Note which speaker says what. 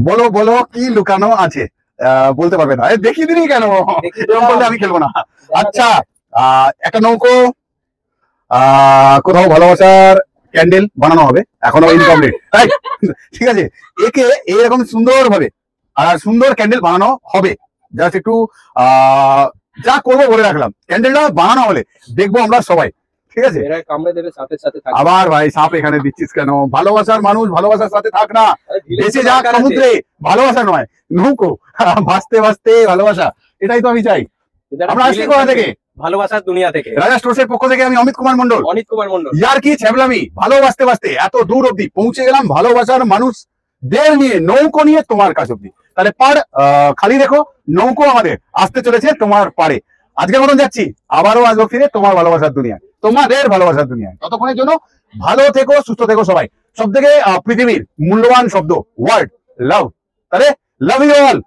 Speaker 1: বলো বলো কি লুকানো আছে? বলতে পারবে না, দেখিয়ে দিনই কেন? এরকম বললে আমি খেলবো না। আচ্ছা, একটা নৌকো, কোথাও ভালোবাসার ক্যান্ডেল বানানো হবে, এখনো ইনকমপ্লিট, তাই? ঠিক আছে, একে এরকম সুন্দর ভাবে আর সুন্দর ক্যান্ডেল বানানো হবে। জাস্ট একটু যা করবো বলে রাখলাম, ক্যান্ডেলটা বানানো হলে দেখবো আমরা সবাই, ঠিক আছে? আবার ভাই সাপ এখানে দিচ্ছিস কেন? ভালোবাসার মানুষ ভালোবাসার সাথে থাক না, ভেসে যাক সমুদ্রে, ভালোবাসা নয় নৌকো, ভাসতে ভাসতে ভালোবাসা, এটাই তো আমি চাই। আমরা আসছি কোথা থেকে?
Speaker 2: ভালোবাসার দুনিয়া থেকে,
Speaker 1: রাজা স্টোর্সের পক্ষ থেকে আমি অমিত কুমার মন্ডল। ইয়ার কি ছ্যাবলামি, ভালোবাসতে বাসতে এত দূর অব্দি পৌঁছে গেলাম, ভালোবাসার মানুষদের নিয়ে, নৌকো নিয়ে তোমার কাছ অব্দি। তাহলে পাড় খালি রেখো, নৌকো আমাদের আসতে চলেছে তোমার পাড়ে। আজকের মতন যাচ্ছি, আবারও আসবো ফিরে তোমার ভালোবাসার দুনিয়ায়, তোমাদের ভালোবাসার দুনিয়ায়। ততক্ষণের জন্য ভালো থেকো, সুস্থ থেকো সবাই। সব থেকে পৃথিবীর মূল্যবান শব্দ ওয়ার্ড লাভ, তাহলে লাভ ইউ অল।